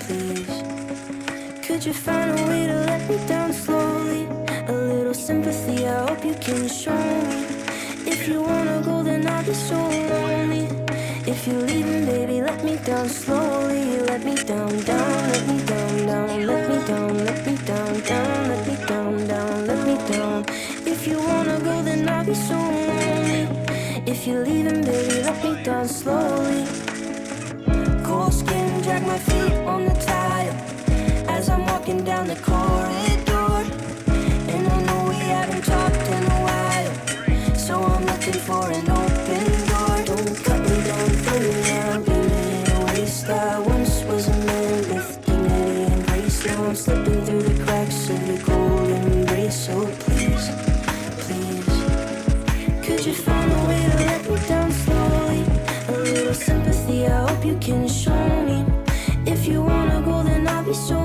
please. Could you find a way to let me down slowly? A little sympathy, I hope you can show me. If you wanna go, then I'll be so lonely. If you're leaving, baby, let me down slowly. Let me down, down, let me down, down, let me down, let me down, down, let me down, down, let me down. If you wanna go, then I'll be so lonely. If you're leaving, baby, let me down slowly. Cold skin, drag my feet on the tile as I'm walking down the corridor. And I know we haven't talked in a while, so I'm looking for an open door. Don't cut me down for now, be me a waste. I once was a man with dignity and grace. Now I'm slipping through the cracks of your golden embrace. So please, please, could you find a way to let me down slowly? A little sympathy, I hope you can show me. If you wanna go, then I'll be so